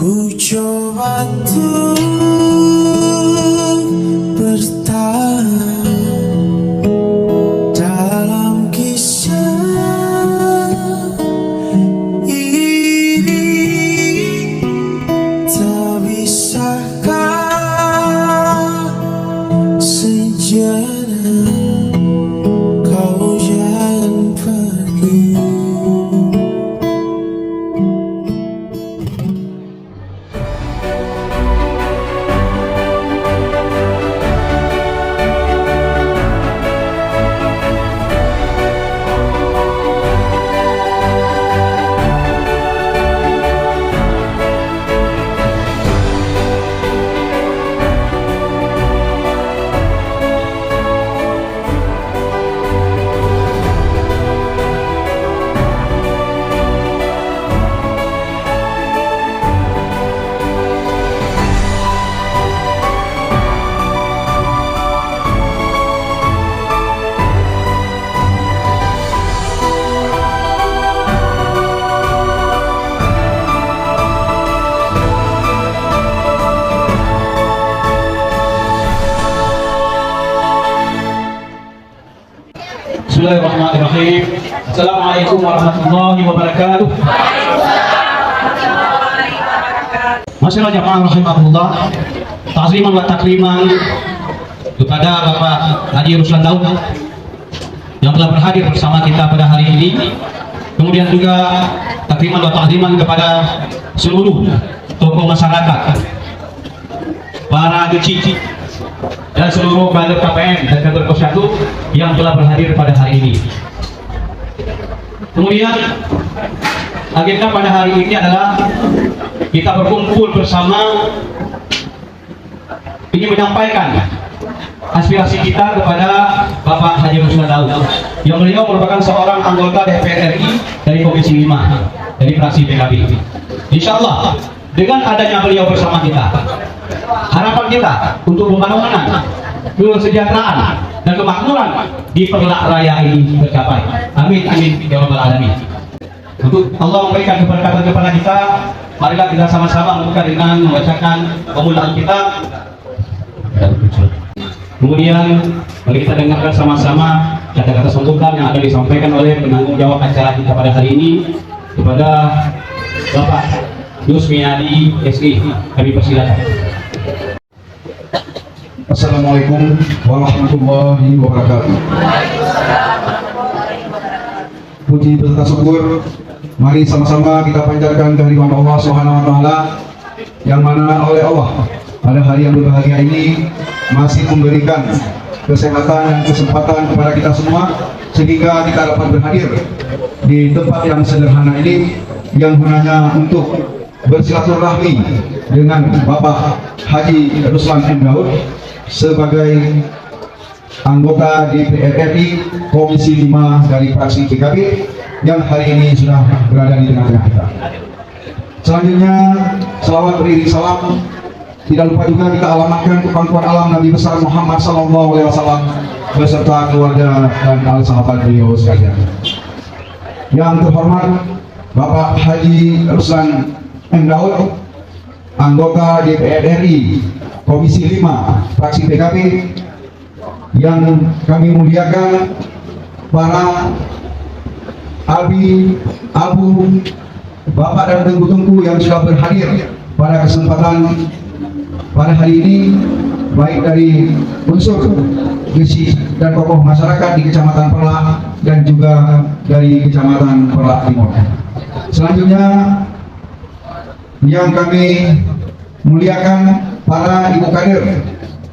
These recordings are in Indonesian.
Ku coba untuk bertahan dalam kisah ini. Tak bisakah sejenak kau jangan pergi. Bismillahirrahmanirrahim. Assalamualaikum warahmatullahi wabarakatuh. Masyaallah jamaah rahimakumullah. Ta'ziman wa takriman kepada Bapak Haji Ruslan Daud yang telah berhadir bersama kita pada hari ini. Kemudian juga takriman wa ta'ziman kepada seluruh tokoh masyarakat, para geci dan seluruh kader KPM dan kader Posyandu yang telah berhadir pada hari ini. Kemudian agenda pada hari ini adalah kita berkumpul bersama ingin menyampaikan aspirasi kita kepada Bapak Haji Ruslan Daud yang beliau merupakan seorang anggota DPR RI dari Komisi 5 dari fraksi PKB. Insya Allah dengan adanya beliau bersama kita, harapan kita untuk pembangunan, kesejahteraan dan kemakmuran di Perlak Raya ini tercapai. Amin amin ya rabbal alamin. Untuk Allah memberikan keberkatan kepada kita, marilah kita sama-sama membuka dengan membacakan pemulaan kita. Kemudian mari kita dengarkan sama-sama kata-kata sambutan yang akan disampaikan oleh penanggung jawab acara kita pada hari ini kepada Bapak Yusmiadi SI. Kami persilakan. Assalamualaikum warahmatullahi wabarakatuh. Puji beserta syukur, mari sama-sama kita panjatkan kehadiran Allah Subhanahu wa taala yang mana oleh Allah pada hari yang berbahagia ini masih memberikan kesehatan dan kesempatan kepada kita semua sehingga kita dapat berhadir di tempat yang sederhana ini yang gunanya untuk bersilaturahmi dengan Bapak Haji Ruslan M. Daud sebagai anggota DPR RI Komisi 5 dari fraksi PKB yang hari ini sudah berada di tengah-tengah kita. Selanjutnya, selawat beriring salam tidak lupa juga kita alamatkan ke pangkuan alam Nabi besar Muhammad SAW beserta keluarga dan al sahabat beliau sekalian. Yang terhormat Bapak Haji Ruslan M. Daud, anggota DPR RI Komisi 5 fraksi PKB yang kami muliakan, para abi, abu, bapak dan tengku-tengku yang sudah berhadir pada kesempatan pada hari ini, baik dari unsur gesi dan tokoh masyarakat di Kecamatan Perlak dan juga dari Kecamatan Perlak Timur. Selanjutnya yang kami muliakan para ibu kader,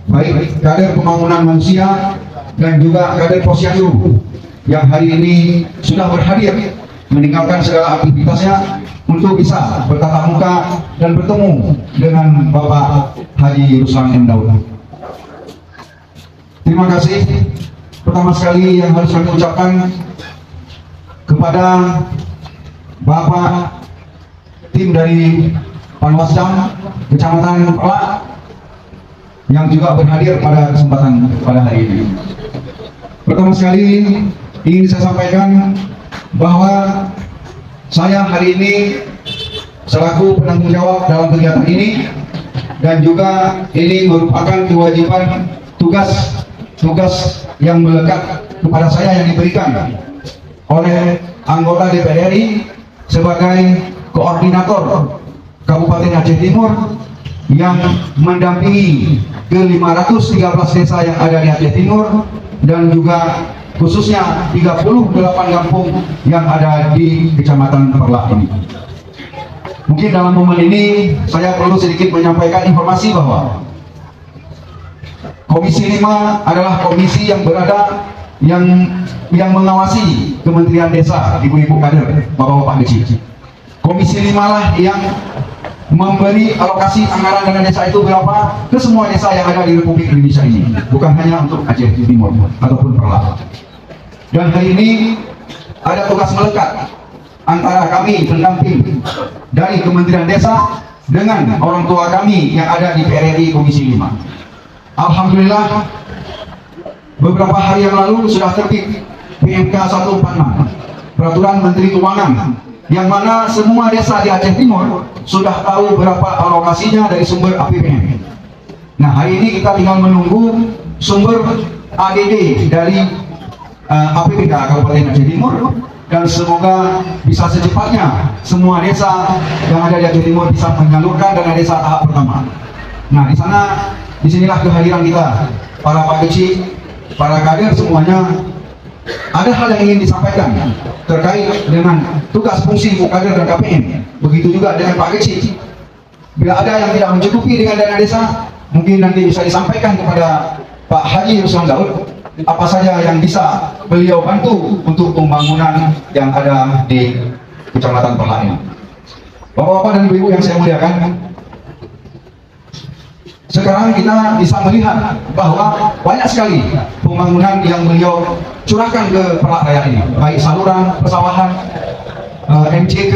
baik kader pembangunan manusia dan juga kader Posyandu yang hari ini sudah berhadir meninggalkan segala aktivitasnya untuk bisa bertatap muka dan bertemu dengan Bapak Haji Ruslan M. Daud. Terima kasih. Pertama sekali yang harus kami ucapkan kepada Bapak tim dari Panwascam Kecamatan Perlak yang juga berhadir pada kesempatan pada hari ini. Pertama sekali ingin saya sampaikan bahwa saya hari ini selaku penanggung jawab dalam kegiatan ini, dan juga ini merupakan kewajiban tugas yang melekat kepada saya yang diberikan oleh anggota DPR RI sebagai koordinator Kabupaten Aceh Timur yang mendampingi ke 513 desa yang ada di Aceh Timur, dan juga khususnya 38 kampung yang ada di Kecamatan Perlak ini. Mungkin dalam momen ini saya perlu sedikit menyampaikan informasi bahwa Komisi 5 adalah komisi yang berada yang mengawasi Kementerian Desa, ibu-ibu kader, bapak-bapak kecil. Komisi 5 lah yang memberi alokasi anggaran dana desa itu berapa ke semua desa yang ada di Republik Indonesia ini, bukan hanya untuk Aceh Timur ataupun Perlak. Dan hari ini ada tugas melekat antara kami pendamping dari Kementerian Desa dengan orang tua kami yang ada di PRRI Komisi 5. Alhamdulillah, beberapa hari yang lalu sudah terbit PMK 146, Peraturan Menteri Keuangan, yang mana semua desa di Aceh Timur sudah tahu berapa alokasinya dari sumber APBN. Nah, hari ini kita tinggal menunggu sumber ADD dari APBD Kabupaten Aceh Timur, dan semoga bisa secepatnya semua desa yang ada di Aceh Timur bisa menyalurkan dana desa tahap pertama. Nah, disinilah kehadiran kita, para Pak Kecil, para kader semuanya. Ada hal yang ingin disampaikan terkait dengan tugas fungsi kader dan KPM. Begitu juga dengan Pak Kecil. Bila ada yang tidak mencukupi dengan dana desa, mungkin nanti bisa disampaikan kepada Pak Haji Ruslan Daud apa saja yang bisa beliau bantu untuk pembangunan yang ada di Kecamatan Perlak ini. Bapak-bapak dan ibu-ibu yang saya muliakan, sekarang kita bisa melihat bahwa banyak sekali pembangunan yang beliau curahkan ke Perlak Raya ini, baik saluran, persawahan, MCK,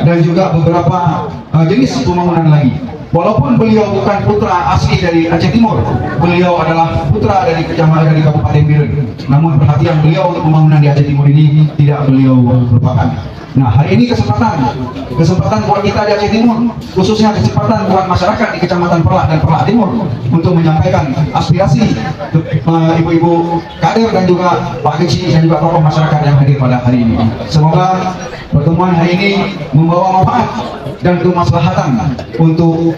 dan juga beberapa jenis pembangunan lagi. Walaupun beliau bukan putra asli dari Aceh Timur, beliau adalah putra dari kecamatan dari Kabupaten Biren. Namun perhatian beliau untuk pembangunan di Aceh Timur ini tidak beliau lupakan. Nah, hari ini kesempatan buat kita di Aceh Timur, khususnya kesempatan buat masyarakat di Kecamatan Perlak dan Perlak Timur untuk menyampaikan aspirasi ibu-ibu kader dan juga Pak Kecil dan juga tokoh masyarakat yang hadir pada hari ini. Semoga pertemuan hari ini membawa manfaat dan kemaslahatan untuk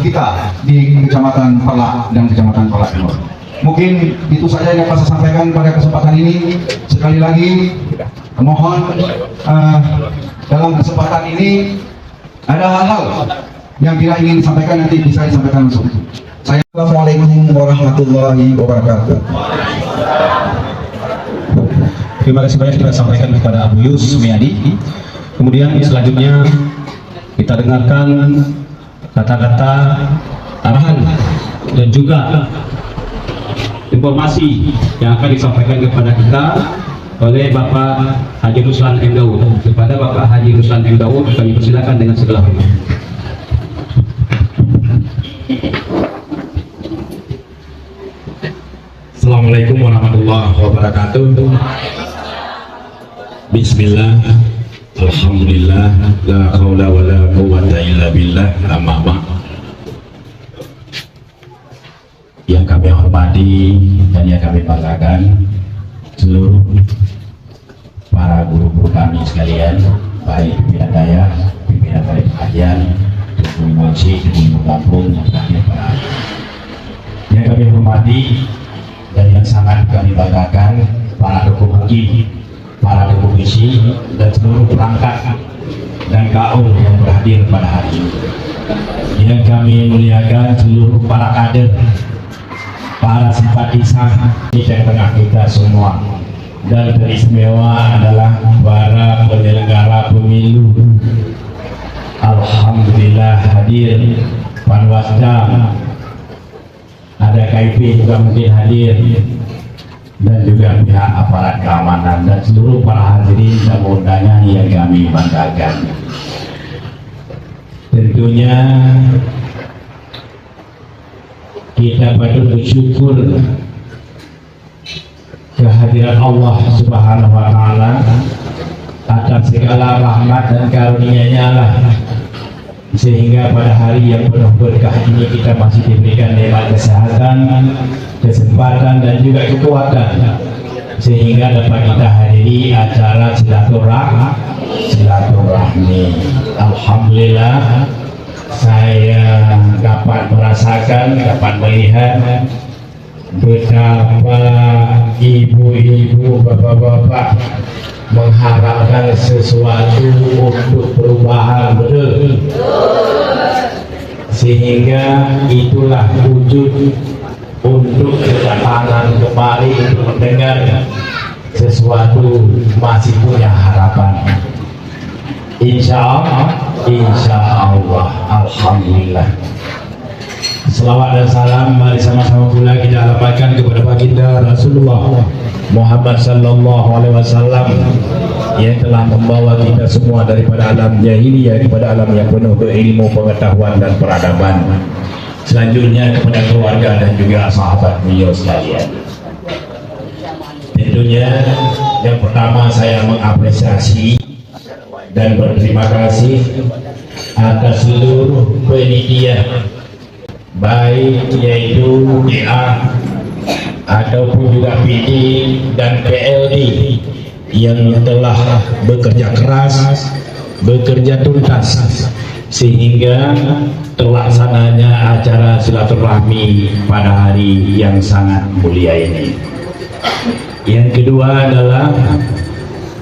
kita di Kecamatan Perlak dan Kecamatan Perlak Timur. Mungkin itu saja yang dapat saya sampaikan pada kesempatan ini. Sekali lagi mohon dalam kesempatan ini ada hal-hal yang bila ingin disampaikan nanti bisa disampaikan langsung. Assalamualaikum warahmatullahi wabarakatuh. Terima kasih banyak kita sampaikan kepada Abu Yus Miadi. Kemudian selanjutnya kita dengarkan kata-kata arahan dan juga informasi yang akan disampaikan kepada kita oleh Bapak Haji Ruslan M. Daud. Kepada Bapak Haji Ruslan M. Daud kami persilakan dengan segala hormat. Assalamualaikum warahmatullahi wabarakatuh. Bismillah, alhamdulillah, la haula wa la quwwata illa billah, amma ba'd. Yang kami hormati dan yang kami banggakan seluruh para guru-guru kami sekalian, baik pimpinan daya, pimpinan dari pengajian, ibu masjid, ibu kampung, yang terakhir yang kami hormati dan yang sangat kami banggakan, para tokoh hakim, para tokoh isi, dan seluruh perangkat dan kaum yang berhadir pada hari ini. Yang kami muliakan seluruh para kader, para simpatisan di tengah kita semua, dan teristimewa adalah para penyelenggara pemilu. Alhamdulillah hadir Panwasda, ada KIP juga mungkin hadir, dan juga pihak aparat keamanan dan seluruh para hadirin tamu undangan yang kami banggakan. Tentunya kita patut bersyukur kehadiran Allah Subhanahu wa Ta'ala atas segala rahmat dan karunia-Nya lah, sehingga pada hari yang penuh berkah ini kita masih diberikan nikmat kesehatan, kesempatan dan juga kekuatan, sehingga dapat kita hadiri acara silaturahmi. Alhamdulillah, saya dapat merasakan, dapat melihat betapa ibu-ibu, bapak-bapak mengharapkan sesuatu untuk perubahan, betul? Sehingga itulah wujud untuk kedatangan kembali untuk mendengar sesuatu, masih punya harapan. Insya Allah, alhamdulillah. Selawat dan salam mari sama-sama pula kita alamatkan kepada baginda Rasulullah Muhammad sallallahu alaihi wasallam yang telah membawa kita semua daripada alam jahiliyah kepada alam yang penuh berilmu, pengetahuan dan peradaban. Selanjutnya kepada keluarga dan juga sahabat beliau sekalian. Tentunya yang pertama saya mengapresiasi dan berterima kasih atas seluruh penitia, baik yaitu DA ataupun juga PD dan PLD yang telah bekerja keras, bekerja tuntas sehingga terlaksananya acara silaturahmi pada hari yang sangat mulia ini. Yang kedua adalah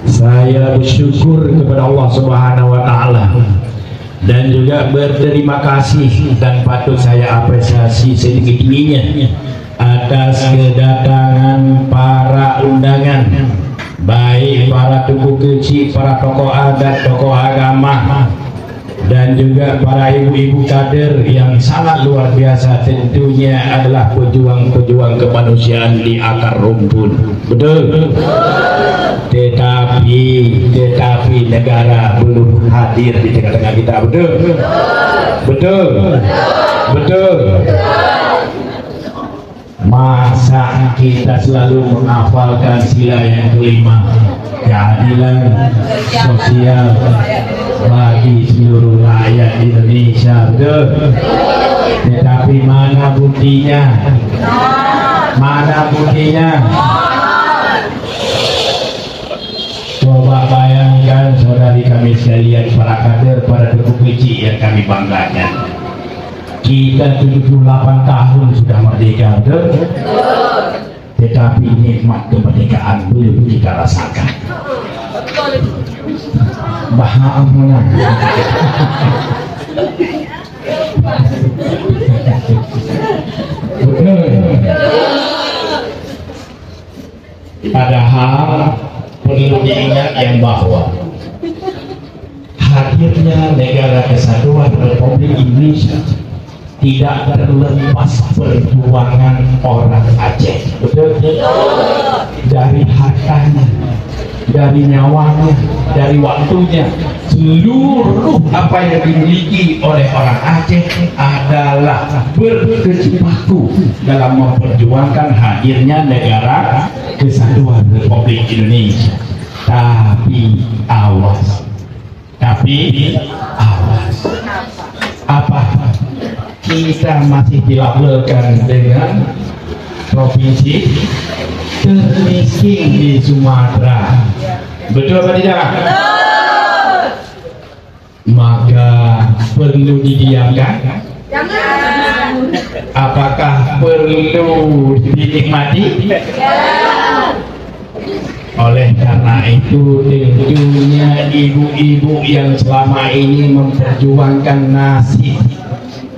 saya bersyukur kepada Allah Subhanahu wa taala dan juga berterima kasih dan patut saya apresiasi setinggi-tingginya atas kedatangan para undangan, baik para tuku kecil, para tokoh adat, tokoh agama, dan juga para ibu-ibu kader yang sangat luar biasa. Tentunya adalah pejuang-pejuang kemanusiaan di akar rumput, betul? Tetapi negara belum hadir di tengah-tengah kita, betul. Masa kita selalu menghafalkan sila yang kelima, keadilan sosial bagi seluruh rakyat Indonesia, betul? Tetapi mana buktinya? Coba bayangkan saudari kami sekalian, para kader, para tuku kecil yang kami banggakan. Kita 78 tahun sudah merdeka, betul? Tetapi nikmat kemerdekaan belum kita rasakan. Bahagia. Padahal perlu diingat yang bahwa hadirnya negara kesatuan Republik Indonesia tidak terlepas perjuangan orang Aceh, betul? Dari hartanya, dari nyawanya, dari waktunya, seluruh apa yang dimiliki oleh orang Aceh adalah berkecimpung dalam memperjuangkan hadirnya negara kesatuan Republik Indonesia. Tapi awas, apa kita masih dilabelkan dengan provinsi termiskin di Sumatera, betul apa tidak? Maka perlu didiamkan? Jangan. Apakah perlu dinikmati? Oleh karena itu tentunya ibu-ibu yang selama ini memperjuangkan nasib,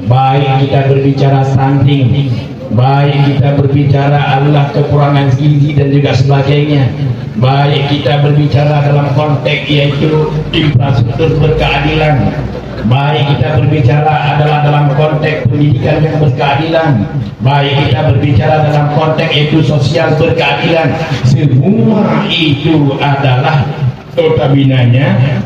baik kita berbicara stunting, baik kita berbicara adalah kekurangan gizi dan juga sebagainya, baik kita berbicara dalam konteks yaitu infrastruktur berkeadilan, baik kita berbicara adalah dalam konteks pendidikan yang berkeadilan, baik kita berbicara dalam konteks yaitu sosial berkeadilan, semua itu adalah notabinanya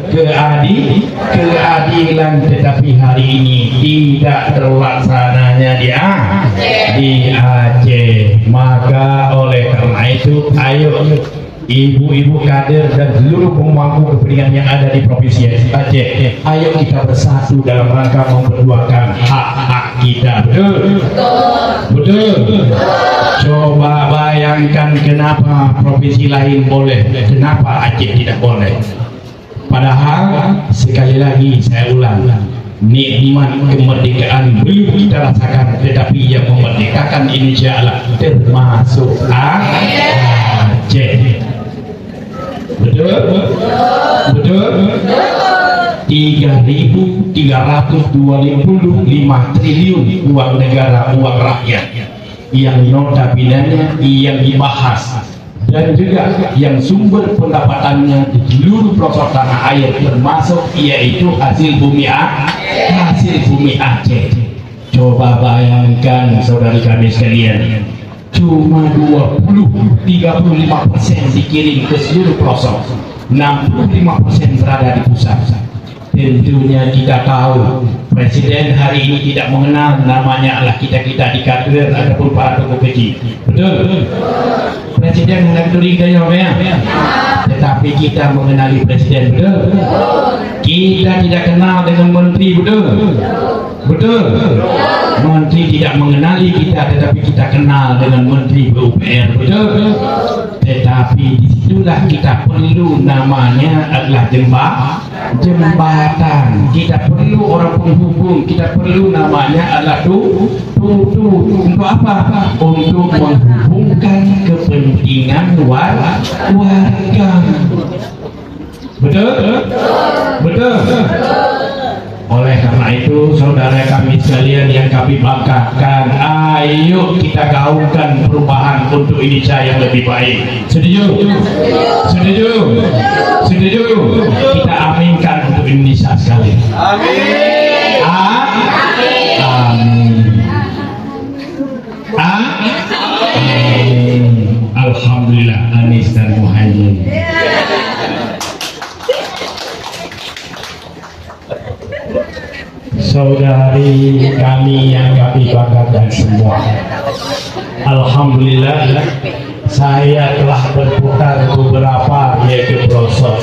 keadilan, tetapi hari ini tidak terlaksananya di Aceh. Maka oleh karena itu ayo ibu-ibu kader dan seluruh pemangku kepentingan yang ada di Provinsi Aceh, ayo kita bersatu dalam rangka memperjuangkan hak-hak kita. Betul? Betul? Coba bayangkan kenapa provinsi lain boleh, kenapa Aceh tidak boleh. Padahal sekali lagi saya ulang, nikmat kemerdekaan belum kita rasakan, tetapi yang memerdekakan Indonesia adalah termasuk Aceh. Betul? Betul? 3.325 triliun uang negara, uang rakyat yang notabene yang dibahas dan juga yang sumber pendapatannya di seluruh pelosok tanah air, termasuk yaitu hasil bumi Aceh. Coba bayangkan saudari kami sekalian, cuma 35% dikirim ke seluruh pelosok, 65% berada di pusat. Tentunya kita tahu Presiden hari ini tidak mengenal namanya adalah kita di kader ataupun para tokoh kecil. Betul? Presiden hendak turing kaya tetapi kita mengenali Presiden. Betul? Kita tidak kenal dengan menteri. Betul? Betul? Menteri tidak mengenali kita, tetapi kita kenal dengan Menteri PUPR. Betul? Tetapi disitulah kita perlu namanya adalah jembatan. Kita perlu orang penghubung. Kita perlu namanya adalah untuk apa? Untuk menghubungkan kepentingan warga. Betul? Betul? Oleh karena itu, saudara kami sekalian yang kami banggakan, ayo kita gaungkan perubahan untuk Indonesia yang lebih baik. Setuju? Setuju? Setuju? Kita aminkan untuk Indonesia sekalian. Amin. Amin. Amin. Alhamdulillah, Anies dan Muhaimin. Saudari kami yang kami banggakan semua, alhamdulillah saya telah berputar beberapa yaitu pelosok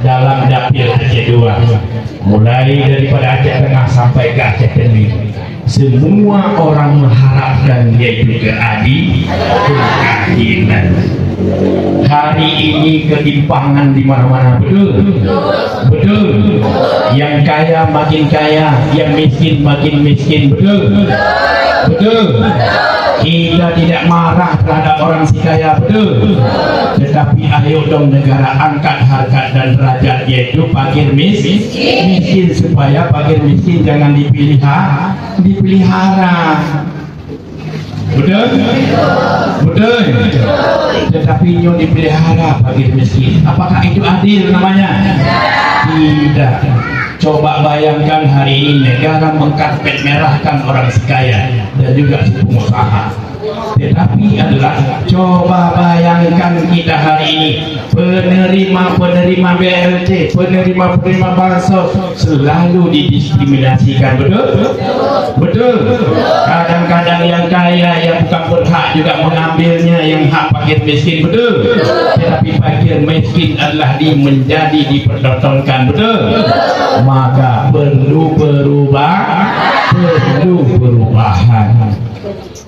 dalam dapil Aceh 2, mulai daripada Aceh Tengah sampai ke Aceh Tenggara. Semua orang mengharapkan yaitu keadilan. Hari ini ketimpangan di mana-mana. Betul? Betul? Yang kaya makin kaya, yang miskin makin miskin. Betul? Betul? Kita tidak marah terhadap orang si kaya. Betul? Tetapi ayo dong negara angkat harkat dan derajat yaitu fakir miskin supaya fakir miskin jangan dipelihara. Betul? Betul? Tetapi yang dipelihara fakir miskin, apakah itu adil namanya? Tidak. Coba bayangkan hari ini negara mengkarpet merahkan orang si kaya dan juga si pengusaha. Tetapi adalah coba bayangkan kita hari ini penerima BLT, penerima bansos selalu didiskriminasikan. Betul? Betul? Kadang-kadang yang kaya yang bukan berhak juga mengambilnya yang hak fakir miskin. Betul? Tetapi fakir miskin adalah menjadi dipertontonkan. Betul? Maka perlu perubahan.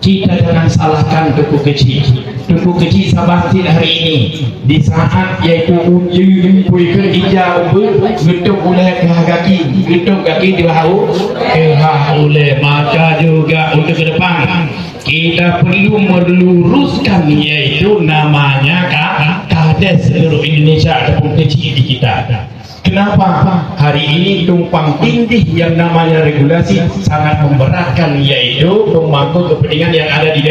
Kita jangan salahkan Tuku Kecil. Tuku Kecil Sabantin hari ini di saat yaitu uji puikan hijau gedung oleh kaki gedung kaki dibahau oleh, maka juga untuk ke depan kita perlu meluruskan yaitu namanya kades seluruh Indonesia ataupun kecil di kita. Kenapa? Hari ini tumpang tindih yang namanya regulasi sangat memberatkan yaitu pemangku kepentingan yang ada di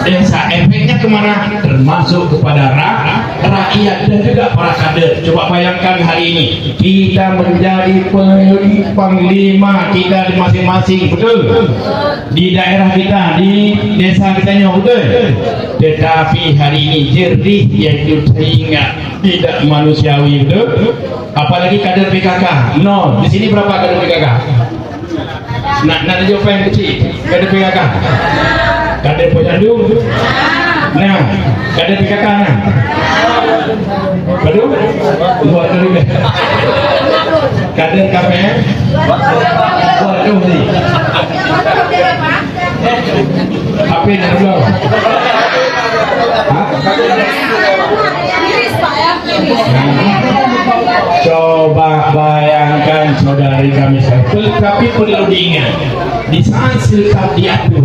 desa. Efeknya kemana? Termasuk kepada rakyat dan juga para kader. Coba bayangkan hari ini kita menjadi panglima kita di masing-masing. Betul? Di daerah kita, di desa kita, betul? Tetapi hari ini jernih yaitu sehingga tidak manusiawi. Betul? Apalagi kader PKK, nol. Di sini berapa kader PKK? Nak jawab yang kecil. Kader PKK Kader Posyandu. Nah, kader PKK nah. Betul? Luar dari kader KPM. Waduh nih. Apa yang belum? Coba bayangkan saudari kami tapi perlu diingat di saat silkap diatur,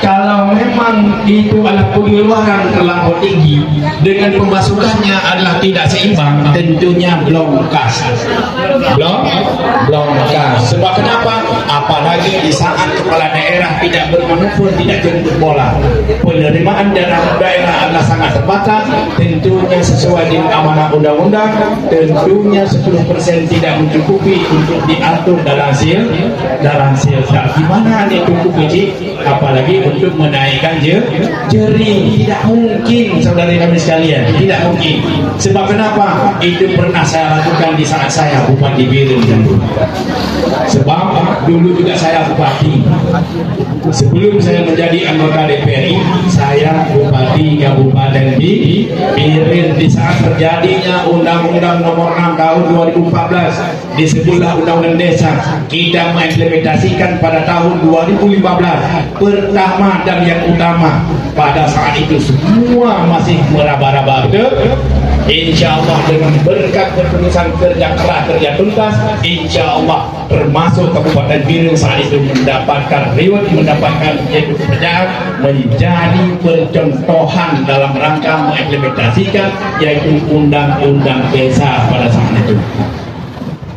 kalau memang itu adalah pengeluaran terlampau tinggi dengan pemasukannya adalah tidak seimbang, tentunya belum kas. Belum kas. Sebab kenapa? Apalagi di saat kepala daerah tidak bermanuver, tidak jemput bola, penerimaan dana daerah adalah sangat terbatas, tentunya sesuai dengan amanah undang-undang, tentunya 10% tidak mencukupi untuk diatur dalam sil. Gimana nih cukup biji? Apalagi untuk menaikkan jeri, tidak mungkin saudari kami sekalian, tidak mungkin. Sebab kenapa? Itu pernah saya lakukan di saat saya Bupati Biren dulu. Sebab dulu juga saya bupati. Sebelum saya menjadi anggota DPRI, saya bupati Kabupaten di Biren. Di saat terjadinya Undang-Undang Nomor 6 Tahun 2014, disebutlah Undang-Undang Desa, kita mengimplementasikan pada tahun 2015. Pertama dan yang utama, pada saat itu semua masih meraba-raba. Insya Allah dengan berkat keputusan kerja keras, kerja tuntas, insya Allah termasuk Kabupaten Biren saat itu mendapatkan reward, mendapatkan pekerjaan, menjadi percontohan dalam rangka mengimplementasikan yaitu Undang-Undang Desa pada saat itu.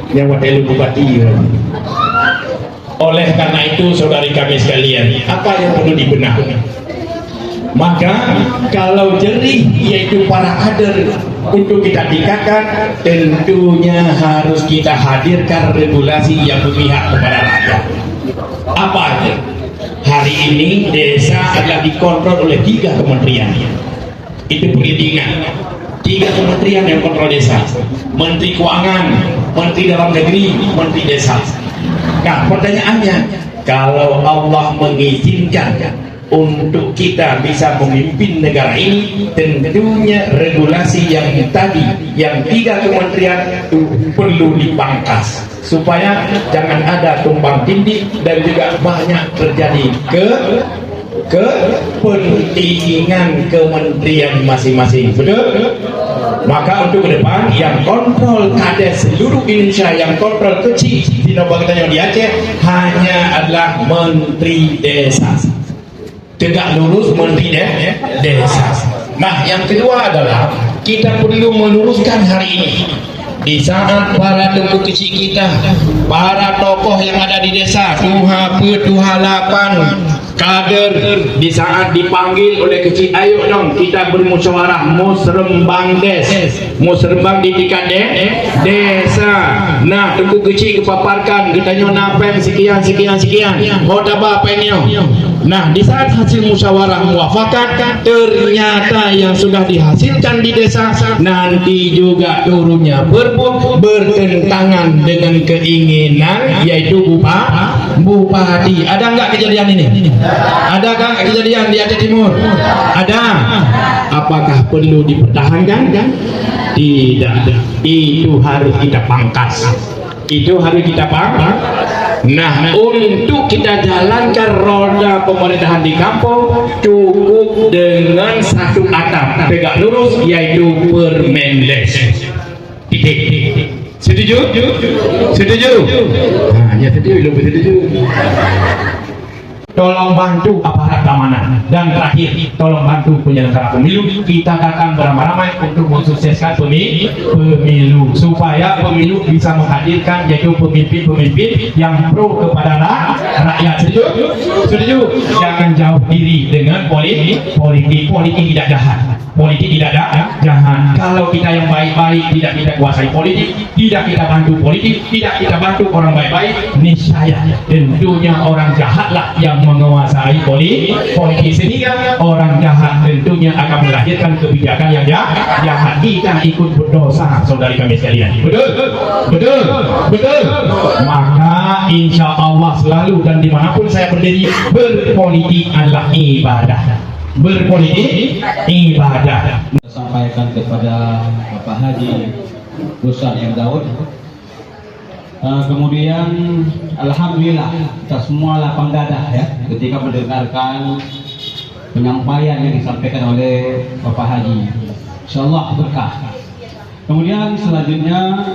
Yang wakil bupati. Oleh karena itu saudari kami sekalian, apa yang perlu dibenahi? Maka kalau jerih yaitu para kader untuk kita tingkatkan, tentunya harus kita hadirkan regulasi yang berpihak kepada rakyat. Apa aja? Hari ini desa adalah dikontrol oleh 3 kementerian. Itu perlu diingat. 3 kementerian yang kontrol desa: Menteri Keuangan, Menteri Dalam Negeri, Menteri Desa. Nah, pertanyaannya, kalau Allah mengizinkan untuk kita bisa memimpin negara ini, tentunya regulasi yang tadi, yang 3 kementerian itu perlu dipangkas supaya jangan ada tumpang tindih dan juga banyak terjadi kepentingan kementerian masing-masing. Betul? Maka untuk ke depan yang kontrol kades seluruh Indonesia, yang kontrol kecil di Nobel yang di Aceh hanya adalah Menteri Desa. Tegak lurus Menteri Desa. Nah, yang kedua adalah kita perlu meluruskan hari ini. Di saat para tengku kecil kita, para tokoh yang ada di desa, tuha lapan kader, di saat dipanggil oleh kecil, ayo dong kita bermusyawarah musrembang musrembang di tingkat desa. Nah, tengku kecil kepaparkan kita nyonapen sekian hotaba penyo. Nah, di saat hasil musyawarah muafakat, ternyata yang sudah dihasilkan di desa nanti juga turunnya bertentangan dengan keinginan yaitu bupati. Ada enggak kejadian ini? Ada enggak kejadian di Aceh Timur? Ada. Apakah perlu dipertahankan? Tidak. Itu harus kita pangkas. Nah, untuk kita jalankan roda pemerintahan di kampung cukup dengan satu atap tegak lurus yaitu Permendes. Setuju? Nah, ya setuju. Tolong bantu aparat keamanan, dan terakhir tolong bantu penyelenggara pemilu. Kita akan beramai-ramai untuk mensukseskan pemilu supaya pemilu bisa menghadirkan yaitu pemimpin-pemimpin yang pro kepada rakyat. Setuju? Jangan jauh diri dengan politik tidak jahat. Politik tidak ada jahat. Kalau kita yang baik-baik tidak kita kuasai politik, tidak kita bantu politik, tidak kita bantu orang baik-baik, niscaya tentunya orang jahatlah yang menguasai politik, sehingga orang jahat tentunya akan melahirkan kebijakan yang jahat. Kita ikut berdosa, saudari kami sekalian. Betul, betul, betul. Maka insya Allah selalu dan dimanapun saya berdiri, berpolitik adalah ibadah. Berpolitik ibadah. Sampaikan kepada Bapak Haji Ruslan M. Daud. Kemudian alhamdulillah kita semua lapang dada ya ketika mendengarkan penyampaian yang disampaikan oleh Bapak Haji. Insyaallah berkah. Kemudian selanjutnya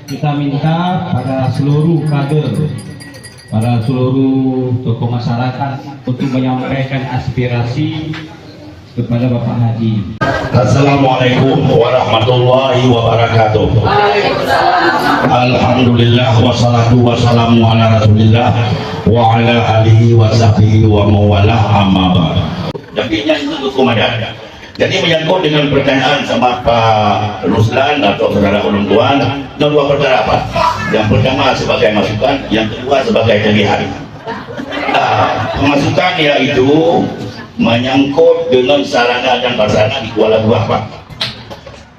kita minta pada seluruh kader, pada seluruh tokoh masyarakat untuk menyampaikan aspirasi kepada Bapak Haji. Assalamualaikum warahmatullahi wabarakatuh. Alhamdulillah wassalatu wassalamu ala rasulillah wa ala alihi wa sahbihi wa mawalah amma ba'd. Tapi yang itu kumadan. Jadi menyangkut dengan pertanyaan sama Pak Ruslan atau saudara ulun tuan, ada dua perkara apa? Yang pertama sebagai masukan, yang kedua sebagai pilihan. Pemasukan yaitu menyangkut dengan sarana dan prasarana di Kuala Lumpur.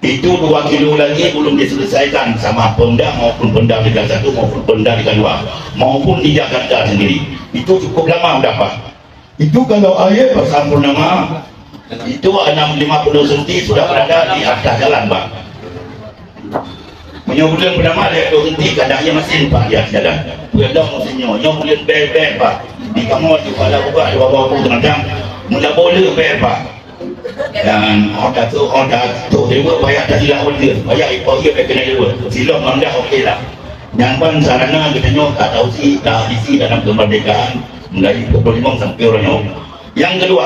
Itu 2 kilo lagi belum diselesaikan sama Pemda maupun Pemda Liga 1 maupun Pemda Liga 2 maupun di Jakarta sendiri. Itu cukup lama berapa? Itu kalau air pasang purnama itu 650 cm sudah berada di atas jalan, Pak. Penyebutan pertama dia 2 cm kadangnya mesin, Pak, di atas jalan. Pulang mesinnya, nyobulan bel-bel, Pak. Di kamar di Kuala Lumpur di bawah tengah mula bola bel, Pak. Dan order tu dia buat bayar tak silap order. Bayar impor dia kena dua. Silap anda okeylah. Yang pun sarana kita nyok tak tahu si dah isi dalam kemerdekaan mulai 25 sampai orang. Yang kedua,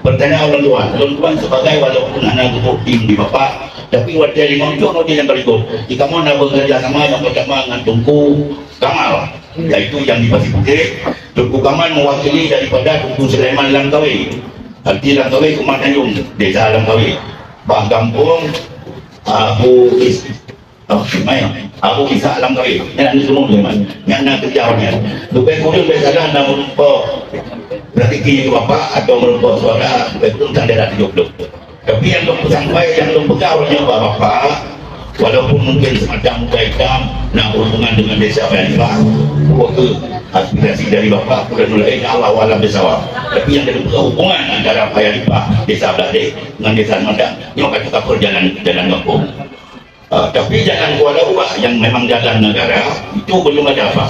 pertanyaan orang tuan sebagai walaupun anak ketua tim di Bapak, tapi wakil di Monjong dia yang berikut. Jika mau nak bekerja sama yang pertama dengan Tunku Kamal, yaitu yang di Pasir Putih. Tunku Kamal mewakili daripada Tunku Sulaiman Langkawi. Arti Langkawi Kumar Tanjung, Desa Langkawi. Pak Kampung Abu Isa Langkawi. Yang nak semua Sulaiman, yang nak kerja orangnya. Lebih kurang bersalah nak merupakan strategi Bapak atau merupakan suara betul tak ada 70. Tapi yang belum sampai, yang belum pegawainya Bapak, walaupun mungkin semacam muka hitam nak hubungan dengan desa Bayanilah, ke aspirasi dari Bapak sudah mulai Allah walam bersawab. Tapi yang ada hubungan antara Bayanilah, desa Belade dengan desa Madang, yang akan kita perjalanan jalan kampung. Tapi jalan Kuala Lumpur yang memang jalan negara itu belum ada apa.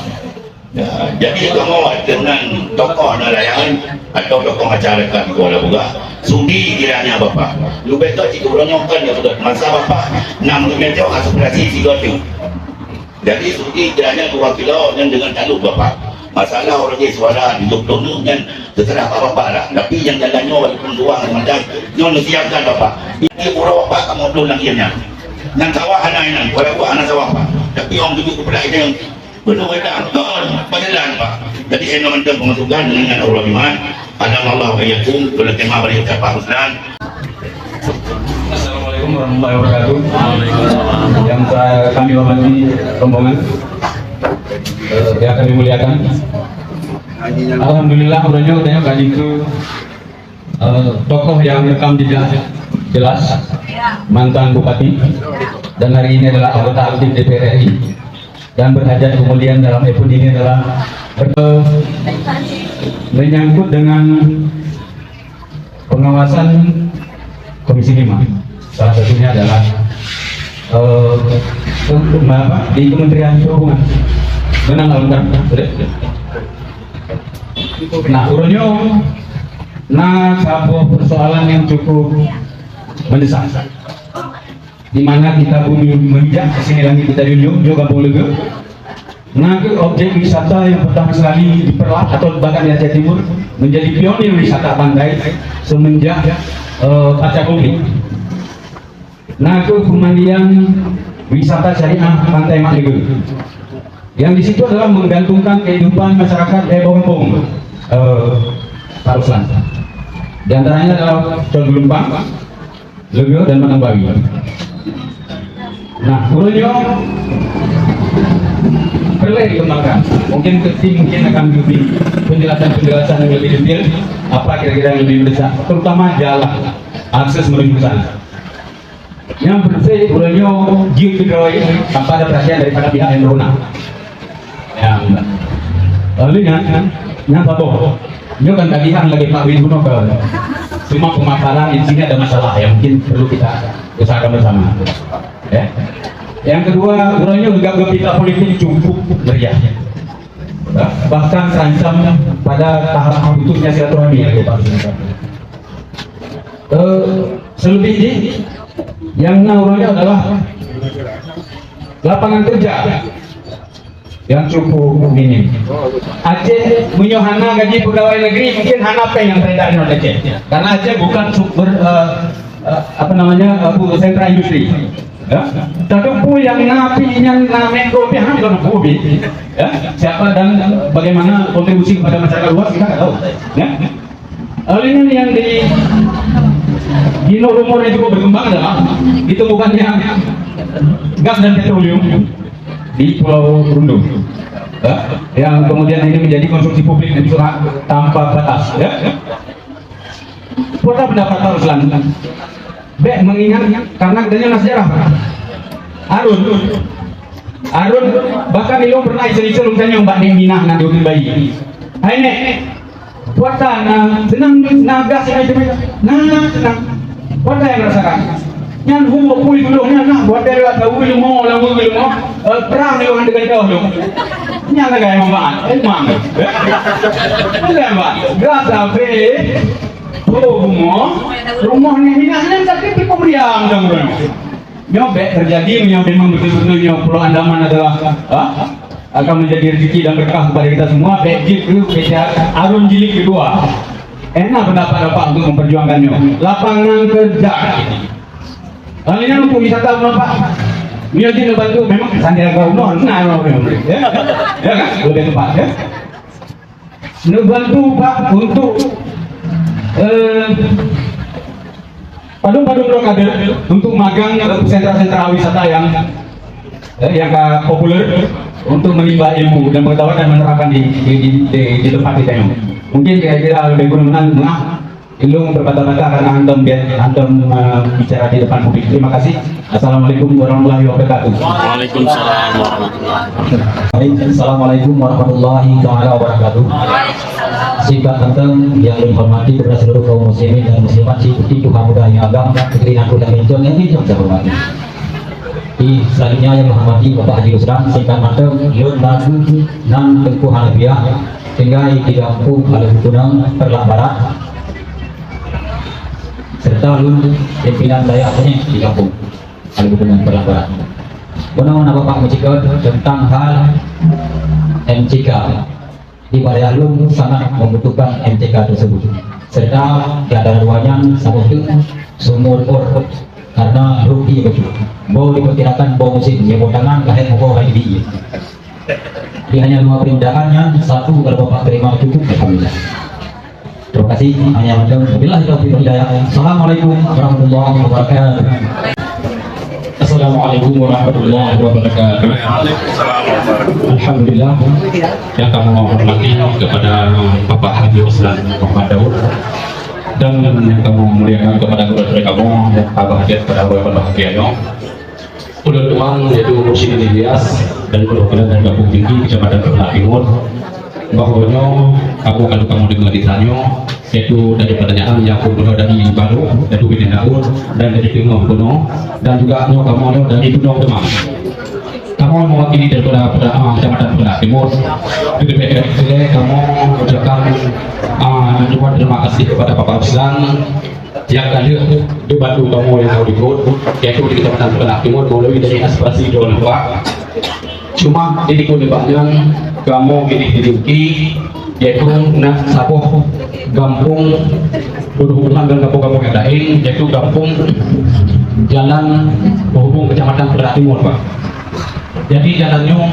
Jadi kamu dengan tokoh nelayan atau tokoh masyarakat di Kuala Lumpur sudi kiranya Bapak lu betul itu orang nyongkan ya betul masa Bapak 6 meter aspirasi sigot tu. Jadi sudi kiranya 2 kilo yang dengan calon Bapak masalah orang dia suara di duduk dan terserah Bapak lah. Tapi yang jalannya walaupun ruang macam nyon siapkan Bapak ini pura Bapak kamu dulu langirnya yang sawah anak Kuala Lumpur anak sawah Pak. Tapi orang duduk kepada itu yang betul ada penjalan, Pak. Jadi saya meminta pemasukan dengan Allah iman. Allah ayakum boleh terima beri ucapan Pak Ruslan. Assalamualaikum warahmatullahi wabarakatuh. Yang kami hormati rombongan, yang kami muliakan. Alhamdulillah orangnya katanya kali itu tokoh yang rekam jelas mantan bupati dan hari ini adalah anggota aktif DPR RI. Dan berhajat kemudian dalam episode ini adalah menyangkut dengan pengawasan Komisi 5. Salah satunya adalah di Kementerian Perhubungan. Benar lengkap, nah urunyo sebuah persoalan yang cukup mendesak, di mana kita bumi menginjak kesini lagi kita junjung juga Kampung Lega. Nah, objek wisata yang pertama sekali diperlah atau bahkan di Aceh Timur menjadi pionir wisata pantai semenjak pasca Covid. Nah, kemudian wisata syariah Pantai Mak Lega, yang di situ adalah menggantungkan kehidupan masyarakat Kampung Pak Ruslan. Di antaranya adalah Col Gelumpang, Legio, dan Manambawi. Nah, Uronyo perlu dikembangkan. Mungkin akan lebih penjelasan yang lebih detail apa kira-kira yang lebih mendesak, terutama jalan akses menuju sana. Yang bersih Uronyo jiu pegawai tanpa ada perhatian daripada pihak yang berwenang. Yang lalu yang satu, ini kan tagihan lagi Pak Widodo ke semua pemaparan di sini ada masalah yang mungkin perlu kita usahakan bersama. Ya. Yang kedua, Uronyo juga gempita politik cukup meriah. Bahkan terancam pada tahap putusnya silaturahmi ya, Pak. Selebihnya yang Uronyo adalah lapangan kerja yang cukup minim. Aceh menyohana gaji pegawai negeri mungkin hana yang beredar di Aceh, karena Aceh bukan sumber sentra industri. Ya, tapi pun yang menko pihak bukan hobi. Ya, siapa dan bagaimana kontribusi kepada masyarakat luas kita nggak tahu. Ya, ini yang di rumor yang cukup berkembang adalah ditemukannya gas dan petroleum di Pulau Rundung, yang kemudian ini menjadi konsumsi publik dan curah tanpa batas. Ya. Kota pendapat harus lanjut. Mengingat karena adanya sejarah. Arun bahkan ilmu pernah iseng-iseng misalnya Mbak Nembina nak diutin bayi. Hai nek, puasa senang naga senang. Puasa yang rasakan. Nyan humbo pui dulu nak buat dari tahu ilmu perang ni orang dengan kau dulu. Nyala gaya memang, emang. Memang. Gasa pe. Rumah ni hanya tapi pemberian dong. Nyobek terjadi memang betul-betul Pulau Andaman adalah akan menjadi rezeki dan berkah kepada kita semua. Bejit itu Arun jilid kedua. Enak pendapat Bapak untuk memperjuangkannya. Lapangan kerja. Ini untuk wisata Pak. Miaji bantu memang Sandiaga Uno ya kan lebih tepat ya. Bantu Pak untuk Padung ada untuk magang sentra-sentra wisata yang populer untuk menimba ilmu dan pengetahuan dan menerapkan di tempat kita ini. Mungkin kira-kira lebih menang ilmu berbata-bata karena antum bicara di depan publik. Terima kasih. Assalamualaikum warahmatullahi wabarakatuh. Assalamualaikum warahmatullahi wabarakatuh. Singkat tentang yang dihormati kepada seluruh kaum muslimin dan muslimat diikuti Tuhan muda yang agam kekeringan dan bincang yang saya hormati. Di selanjutnya yang menghormati Bapak Haji Usran singkat mantap yun lagu nan tengku hanabiah hingga didampung oleh hukuman perlambaran serta lun pimpinan daya Aceh di kampung oleh hukuman perlambaran. Undang-undang Bapak Mucikot tentang hal MCK di Balai Alun sangat membutuhkan MCK tersebut serta tiada ruangan sama itu sumur bor karena rugi begitu mau diperkirakan bau musim yang tangan lahir mau hari ini ini hanya 2 perindahannya, 1 kalau Bapak terima cukup alhamdulillah. Terima kasih hanya macam billahi taufiq wal hidayah. Assalamualaikum warahmatullahi wabarakatuh. Assalamualaikum warahmatullahi wabarakatuh. Alhamdulillah yang kami hormati kepada Bapak Haji Usran Muhammad Daud dan yang kamu muliakan kepada keluarga kamu dan Abah Hadiat kepada Bapak Bahagianya Ulun Tuang yaitu Mursyidin Ilyas dan perwakilan dari Kampung Tinggi Kecamatan Kepala Timur bahwanya kamu dengan ditanya yaitu dari pertanyaan yang kuno dari Baru dari Bidin Daud dan dari Tengah kuno dan juga kamu dari Gunung Demang. Kamu mewakili daripada Kecamatan Kepala Timur. Jadi kamu ucapkan terima kasih kepada Bapak Usran yang ada dibantu kamu yang mau ikut yaitu di Kecamatan Kepala Timur melalui dari aspirasi Dewan Pak. Cuma di banyak kamu diduduki yaitu nak sapoh gampung berhubungan dengan kampung-kampung yang lain yaitu kampung jalan penghubung Kecamatan Kepala Timur Pak. Jadi jalannya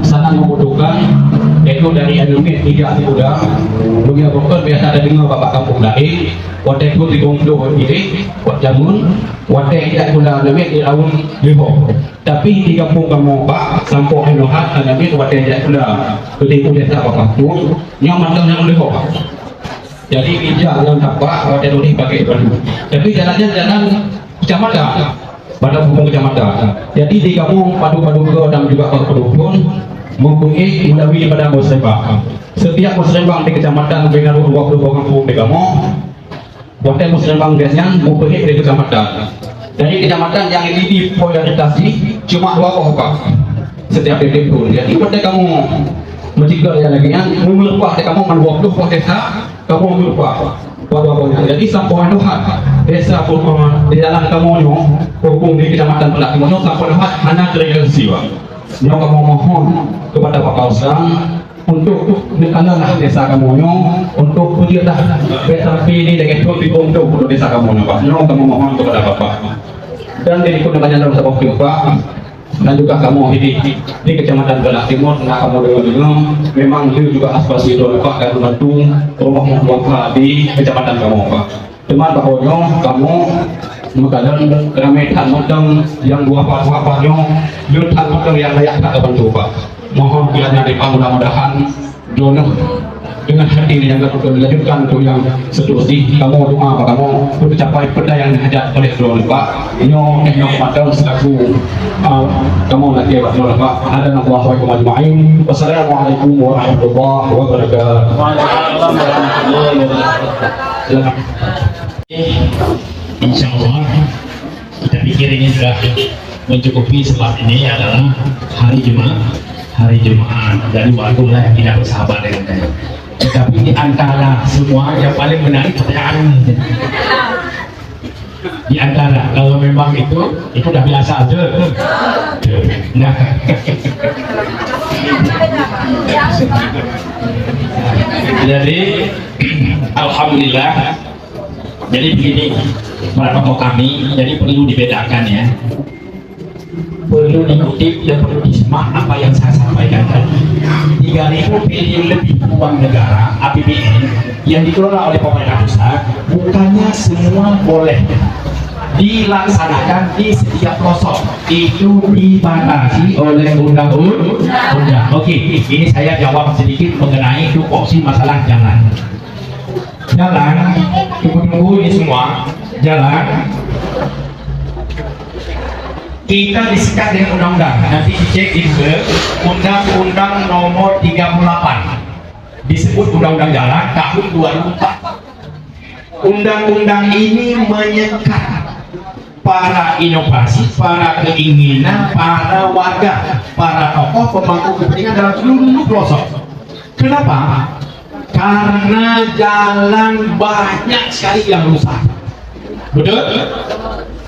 sangat membutuhkan yaitu itu dari Indonesia tidak mudah. Dunia bukan biasa ada dengar bapak kampung lain. Waktu itu di Gongdo ini, waktu jamun, waktu tidak guna nabi di laun liho. Tapi di kampung kamu pak, sampung Enohat nabi waktu tidak guna. Ketika desa bapak tu, nyaman dengan liho. Jadi ijaz yang dapat waktu itu dipakai baru. Tapi jalannya jalan kecamatan. Pada hukum kecamatan. Jadi di kampung padu-padu dan juga pendukung mempunyai melalui pada muslimah. Setiap muslimah di kecamatan dengan 20 kampung di kamu, waktu muslimah biasanya mempunyai di kecamatan. Dari kecamatan yang ini dipolarisasi cuma 2 apa setiap itu. Jadi pada kamu menjaga yang lagi yang melupa kamu menwaktu desa kamu melupa. Jadi sampai Tuhan desa Purkon di dalam kamu hukum di kecamatan Pelak Timur sampai Tuhan anak terrealisasi. Yang kamu mohon kepada Bapak Usang untuk menekanlah desa kamu untuk pujilah desa ini dengan itu untuk desa kamu Pak. Yang kamu mohon kepada Bapak dan dari kedepannya dalam sebuah Pak dan juga kamu di kecamatan Pelak Timur, nah kamu dengar memang itu juga aspirasi Pak dan membantu rumah warga di kecamatan kamu Pak. Teman bahwa kamu mengadakan keramaian modern yang buah-buahnya lutan modern yang layak tak terbantu Pak. Mohon kiranya mudah-mudahan jono dengan hati yang dilanjutkan untuk yang seterusnya kamu doa Pak kamu untuk mencapai benda yang dihajat oleh Tuhan Pak. Nyo padang selaku kamu lagi Pak. Ada nama Allah wa ajma'in. Wassalamualaikum warahmatullahi wabarakatuh. Insya Allah kita pikir ini sudah mencukupi sebab ini adalah hari Jumat dari waktulah yang tidak bersahabat dengan saya. Tetapi di antara semua yang paling menarik pertanyaan di antara kalau memang itu udah biasa aja. Nah, jadi alhamdulillah. Jadi begini para tokoh kami, jadi perlu dibedakan ya, perlu dikutip dan perlu disimak apa yang saya sampaikan tadi. 3.000 triliun lebih uang negara APBN yang dikelola oleh pemerintah pusat, bukannya semua boleh dilaksanakan di setiap pelosok, itu dibatasi oleh undang-undang. Oke, ini saya jawab sedikit mengenai tupoksi masalah jalan. Jalan, tunggu ini semua jalan kita disikat dengan undang-undang. Nanti dicek di Undang-Undang Nomor 38 disebut Undang-Undang Jalan tahun 2004. Undang-undang ini menyekat para inovasi, para keinginan, para warga, para tokoh pemangku kepentingan dalam seluruh pelosok. Kenapa? Karena jalan banyak sekali yang rusak. Betul?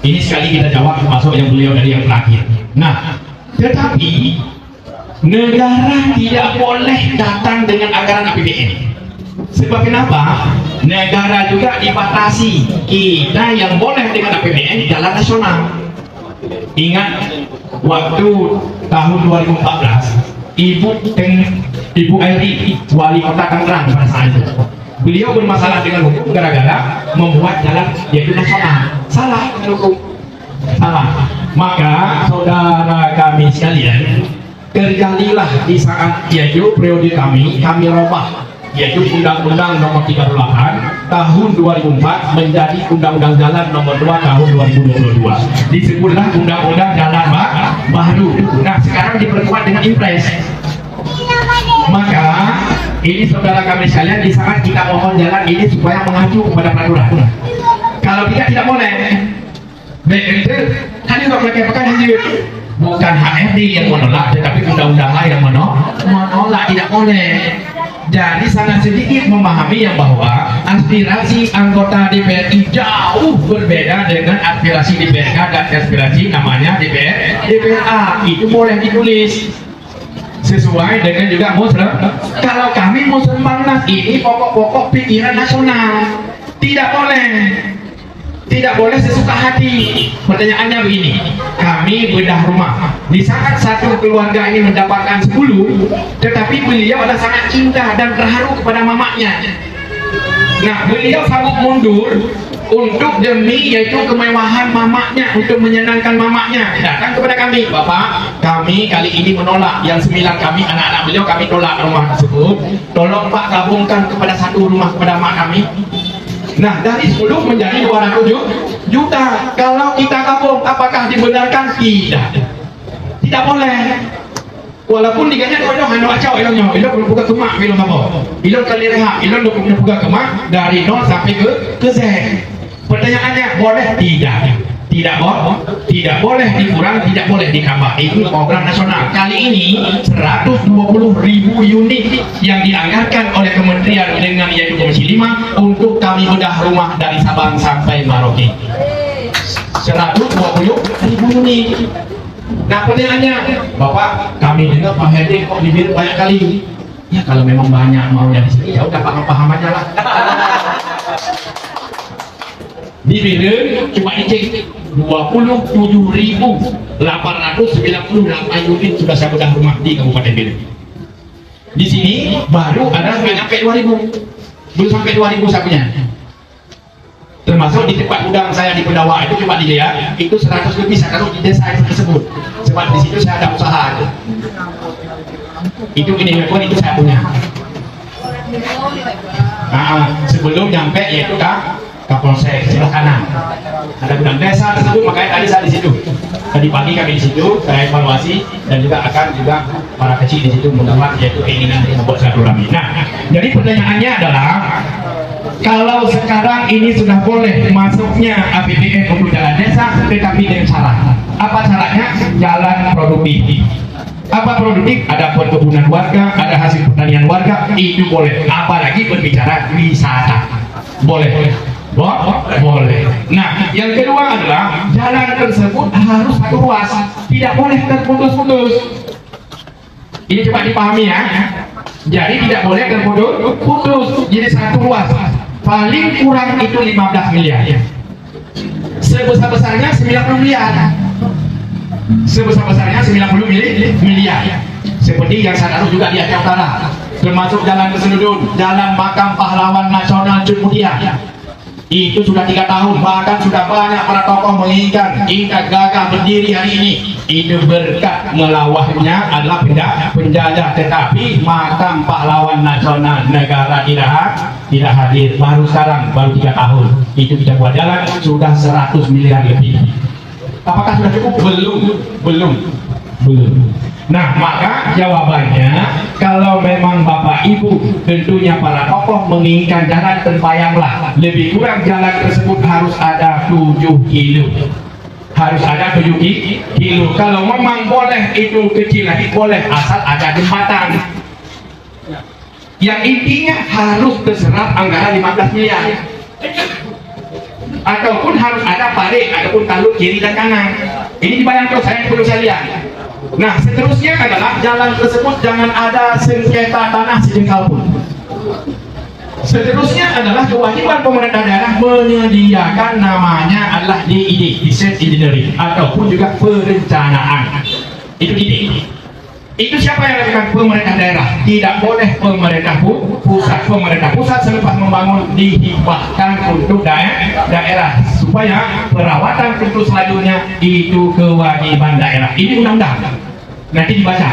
Ini sekali kita jawab termasuk yang beliau dari yang terakhir. Nah, tetapi negara tidak boleh datang dengan anggaran APBN. Sebab kenapa? Negara juga dibatasi. Kita yang boleh dengan APBN jalan nasional. Ingat waktu tahun 2014 Ibu Airi, wali kota Tangerang pada saat itu, beliau bermasalah dengan hukum gara-gara membuat jalan yaitu nasional. Salah hukum, salah. Maka saudara kami sekalian, terjadilah di saat yaitu periode kami robah yaitu Undang-Undang Nomor 38 tahun 2004 menjadi Undang-Undang Jalan Nomor 2 tahun 2022. Disebutlah Undang-Undang Jalan baru. Nah, sekarang diperkuat dengan Impres. Maka ini saudara kami sekalian, di saat kita mohon jalan ini supaya mengacu kepada peraturan. Kalau tidak boleh. Baik itu hanya untuk mereka bukan HRD yang menolak, tetapi undang-undang lain yang menolak, tidak boleh. Jadi sangat sedikit memahami yang bahwa aspirasi anggota DPRI jauh berbeda dengan aspirasi DPRK dan aspirasi namanya DPRA. Itu boleh ditulis sesuai dengan juga muslim. Kalau kami muslim Bangnas ini pokok-pokok pikiran nasional, tidak boleh. tidak boleh sesuka hati. Pertanyaannya begini, kami bedah rumah, di saat satu keluarga ini mendapatkan 10, tetapi beliau adalah sangat cinta dan terharu kepada mamaknya. Nah, beliau sanggup mundur untuk demi yaitu kemewahan mamaknya, untuk menyenangkan mamaknya, datang kepada kami, Bapak, kami kali ini menolak yang 9 kami, anak-anak beliau kami tolak rumah tersebut, tolong Pak gabungkan kepada satu rumah kepada mak kami. Nah, dari 10 menjadi 200 juta. Kalau kita gabung, apakah dibenarkan? Tidak boleh. Walaupun diganya kau hanya acau ilmu buka kemak ilmu apa? Ilmu kali rehat, ilmu buka kemak dari 0 sampai ke Z. Pertanyaannya, boleh? Tidak boleh dikurang, tidak boleh ditambah. Itu program nasional. Kali ini 120.000 unit yang dianggarkan oleh Kementerian dengan yaitu Komisi 5 untuk kami bedah rumah dari Sabang sampai Merauke. 120.000 unit. Nah, pertanyaannya, Bapak, kami dengar Pak Hedi kok diberi banyak kali. Ya kalau memang banyak maunya di sini, ya udah paham aja lah. Diberi cuma dicek 27.898 unit sudah saya bedah rumah di Kabupaten Biren. Di sini baru ada sampai 2.000, belum sampai 2.000 saya punya. Termasuk di tempat gudang saya di Pendawa itu cuma di Jaya itu 100 lebih saya taruh di desa itu tersebut. Sebab di situ saya ada usaha itu ini itu saya punya. Nah, sebelum nyampe yaitu Kapolsek sebelah kanan ada gudang desa tersebut, makanya tadi saya di situ. Tadi pagi kami di situ, saya evaluasi dan juga akan para kecil di situ mendapat yaitu keinginan untuk membuat silaturahmi. Nah, jadi pertanyaannya adalah, kalau sekarang ini sudah boleh masuknya APBN untuk jalan desa, tetapi dengan syarat. Apa syaratnya? Jalan produktif. Apa produktif? Ada perkebunan warga, ada hasil pertanian warga, itu boleh. Apalagi berbicara wisata, boleh. Boleh. Nah, yang kedua adalah jalan tersebut harus satu ruas, tidak boleh terputus-putus. Ini coba dipahami ya. Jadi tidak boleh terputus, jadi satu ruas. Paling kurang itu 15 miliar. Sebesar-besarnya 90 miliar. Sebesar-besarnya 90 miliar. Seperti yang saya taruh juga di Aceh Utara, termasuk jalan Keseludun, jalan makam pahlawan nasional Cud Mutia. Itu sudah 3 tahun, bahkan sudah banyak para tokoh menginginkan kita gagah berdiri hari ini. Itu berkat melawahnya adalah penjajah, tetapi makam pahlawan nasional negara tidak hadir. Baru sekarang, baru 3 tahun itu kita buat jalan sudah 100 miliar lebih. Apakah sudah cukup? Belum. Nah, maka jawabannya, kalau memang Bapak Ibu tentunya para tokoh menginginkan jalan, terbayanglah lebih kurang jalan tersebut harus ada 7 kilo. Harus ada 7 kilo. Kalau memang boleh itu kecil lagi boleh, asal ada jembatan. Yang intinya harus terserap anggaran 15 miliar. Ataupun harus ada parit, ataupun taluk kiri dan kanan. Ini dibayangkan saya perlu saya lihat. Nah, seterusnya adalah jalan tersebut jangan ada sengketa tanah sejengkal pun. Seterusnya adalah kewajiban pemerintah daerah menyediakan namanya adalah DID, Design Engineering, ataupun juga perencanaan. Itu ide. Itu siapa yang lakukan? Pemerintah daerah. Tidak boleh pemerintah pusat. Pemerintah pusat selepas membangun dihibahkan untuk daerah supaya perawatan untuk selanjutnya itu kewajiban daerah. Ini undang-undang. Nanti dibaca.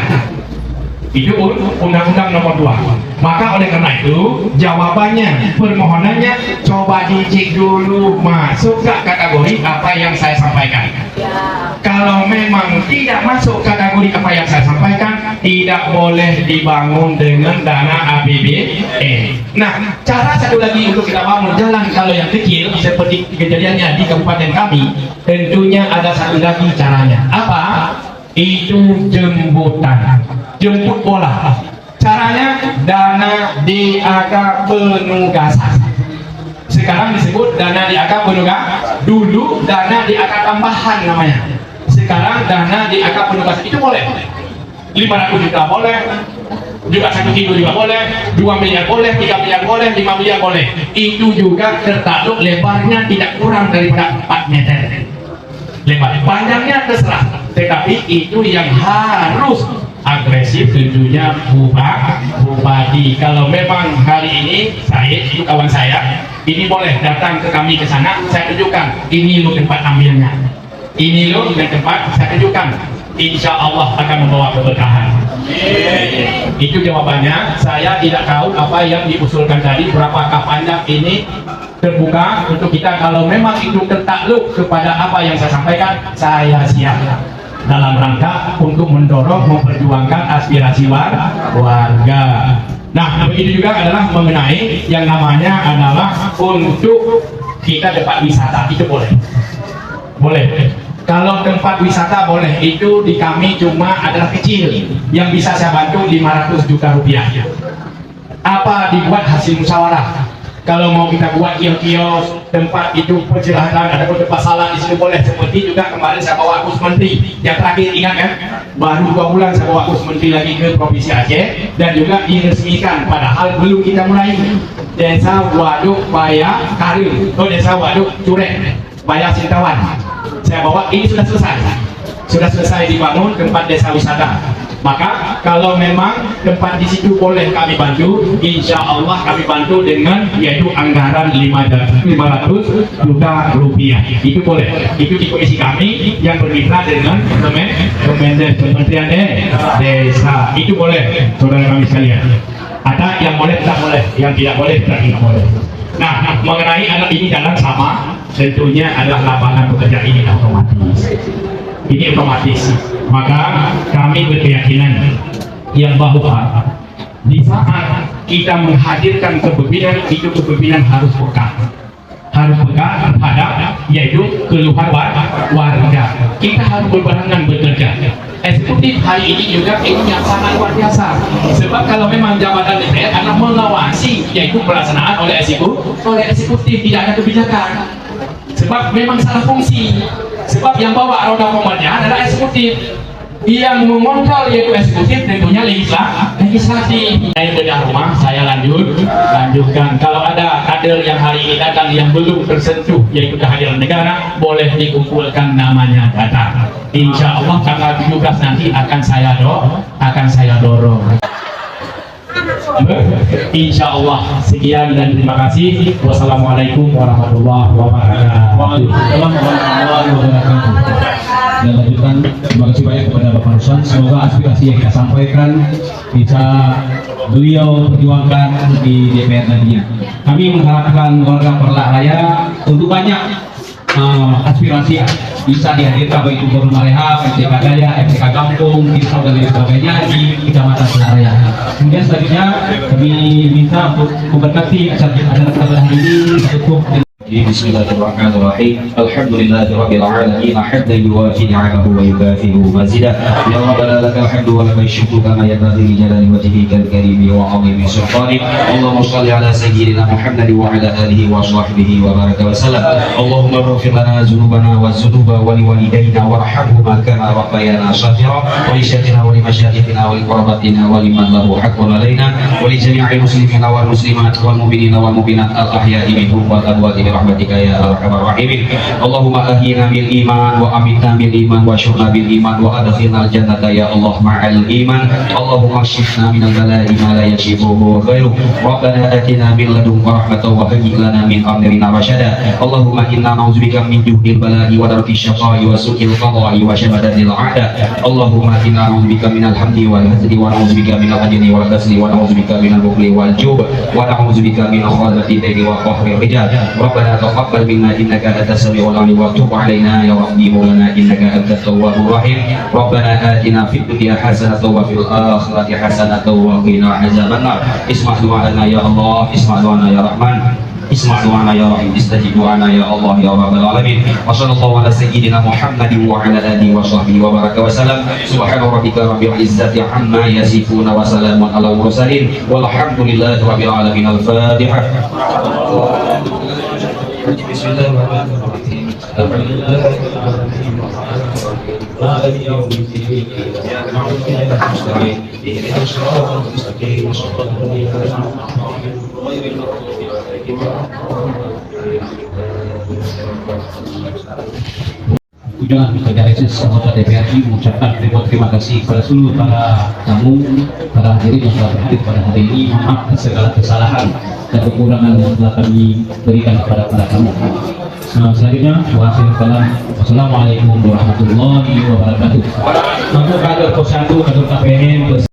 Itu undang-undang nomor 2. Maka oleh karena itu jawabannya, permohonannya coba dicek dulu masuk ke kategori apa yang saya sampaikan. Kalau memang tidak masuk kategori apa yang saya sampaikan, tidak boleh dibangun dengan dana APBN. Nah, cara satu lagi untuk kita bangun jalan kalau yang kecil seperti kejadiannya di kabupaten kami, tentunya ada satu lagi caranya. Apa? Itu jemputan, jemput bola. Caranya dana DAK penugasan. Sekarang disebut dana DAK penugasan. Dulu dana DAK tambahan namanya. Sekarang dana DAK penugasan. Itu boleh. 500 juta boleh, juga 1 kilo juga boleh, 2 miliar boleh, 3 miliar boleh, 5 miliar boleh. Itu juga tertakluk lebarnya tidak kurang daripada 4 meter lebar. Panjangnya terserah, tetapi itu yang harus agresif tentunya bupati. Kalau memang hari ini saya, itu kawan saya, ini boleh datang ke kami ke sana, saya tunjukkan ini lo tempat ambilnya, ini lo tempat saya tunjukkan, insya Allah akan membawa keberkahan. Itu jawabannya. Saya tidak tahu apa yang diusulkan tadi, berapakah panjang ini, terbuka untuk kita. Kalau memang itu tertakluk kepada apa yang saya sampaikan, saya siap dalam rangka untuk mendorong, memperjuangkan aspirasi warga. Nah, begitu juga adalah mengenai yang namanya adalah untuk kita tempat wisata, itu boleh. Kalau tempat wisata boleh, itu di kami cuma adalah kecil, yang bisa saya bantu 500 juta rupiah. Apa dibuat hasil musyawarah. Kalau mau kita buat kios-kios, tempat itu persilahkan, ada tempat salat di sini boleh. Seperti juga kemarin saya bawa Gus Menteri, yang terakhir ingat kan, baru 2 bulan saya bawa Gus Menteri lagi ke Provinsi Aceh, dan juga diresmikan, padahal belum kita mulai. Desa Waduk Baya Karim, Desa Waduk Curek Baya Sintawan, saya bawa, ini sudah selesai dibangun tempat desa wisata. Maka kalau memang tempat di situ boleh kami bantu, insya Allah kami bantu dengan yaitu anggaran 500 juta rupiah. Itu boleh. Itu di komisi kami yang bermitra dengan Kementerian Desa. Itu boleh, saudara kami sekalian. Ada yang boleh, tidak boleh, yang tidak boleh, tidak boleh. Nah, mengenai anak ini jalan sama, tentunya adalah lapangan pekerjaan ini otomatis. Ini otomatis. Maka kami berkeyakinan yang bahwa di saat kita menghadirkan kepemimpinan, itu kepemimpinan harus peka terhadap yaitu keluhan warga. Kita harus berbarengan bekerja. Eksekutif hari ini juga ini yang sangat luar biasa. Sebab kalau memang jabatan DPR adalah mengawasi yaitu pelaksanaan oleh eksekutif, tidak ada kebijakan. Sebab memang salah fungsi. Sebab yang bawa roda pemerintahan adalah eksekutif, yang mengontrol yaitu eksekutif, tentunya legislatif. Saya bedah rumah, saya lanjutkan. Kalau ada kader yang hari ini datang yang belum tersentuh yaitu kehadiran negara, boleh dikumpulkan namanya datang. Insya Allah tanggal 17 nanti akan saya dorong. Insya Allah. Sekian dan terima kasih. Wassalamualaikum warahmatullahi wabarakatuh. Waalaikumsalam warahmatullahi wabarakatuh. Dan lanjutkan, terima kasih banyak kepada Bapak Nuswan. Semoga aspirasi yang kita sampaikan bisa beliau perjuangkan di DPR nantinya. Kami mengharapkan warga Perlak Raya untuk banyak aspirasi bisa dihadirkan, baik itu Forum Marehab, MTK Gaya, MTK Kampung, Kisau dan lain sebagainya di Kecamatan Perlak Raya. Kemudian selanjutnya kami minta untuk memberkati acara hari ini cukup. Bismillahirrahmanirrahim. Alhamdulillahirabbil alamin. Hamdan yuwafi ni'amahu wa yukafi'u mazidah. Ya Rabbana lakal hamdu wa lakal syukru kama yanbaghi li jalali wajhikal karimi wa 'azimi sultanik. Allahumma shalli ala sayyidina Muhammad wa ala alihi wa sahbihi wa baraka wa sallam. Allahumma ighfir lana dzunubana wa dzunuba wa liwalidayna warhamhuma kama rabbayana shaghira wa li syakhina wa li masyayikhina wa li qarabatina wa liman lahu haqqun alaina wa li jami'il muslimina wal muslimat wal mu'minina wal mu'minat al ahya'i minhum wal amwati برحمتك يا ارحم الراحمين. اللهم احينا بالايمان وامتنا بالايمان واشرنا بالايمان وادخلنا الجنه يا الله مع الايمان. اللهم اكشفنا من البلاء ما لا يكشفه غيرك. ربنا اتنا من لدنك رحمه وهيئ لنا من امرنا رشدا. اللهم انا نعوذ بك من جهد البلاء ودرك الشقاء وسوء القضاء وشماتة الاعداء. اللهم انا نعوذ بك من الحمد والهزل ونعوذ بك من العجل والكسل ونعوذ بك من البخل والجوع ونعوذ بك من خالة الليل وقهر الرجال. ربنا تقبل منا انك انت السميع العليم وتب علينا يا ربي مولانا انك انت التواب الرحيم. ربنا اتنا في الدنيا حسنه وفي الاخره حسنه وقنا عذاب النار. اسمع دعاءنا يا الله، اسمع دعاءنا يا رحمن، اسمع دعانا يا رحيم، استجب دعانا يا الله يا رب العالمين. وصلى الله على سيدنا محمد وعلى اله وصحبه وبارك وسلم. سبحان ربك رب العزه عما يصفون وسلام على المرسلين والحمد لله رب العالمين. الفاتحه. بسم الله الرحمن الرحيم. مالك يوم الدين إياك نعبد وإياك نستعين اهدنا الصراط المستقيم صراط الذين أنعمت عليهم غير المغضوب عليهم Kunjungan Mr. Garesis anggota DPRI mengucapkan terima kasih kepada seluruh para tamu, para hadirin yang telah berhadir pada hari ini. Mohon maaf atas segala kesalahan dan kekurangan yang telah kami berikan kepada para tamu. Selanjutnya, wassalamualaikum warahmatullahi wabarakatuh. Untuk kader pos 1, kader KPM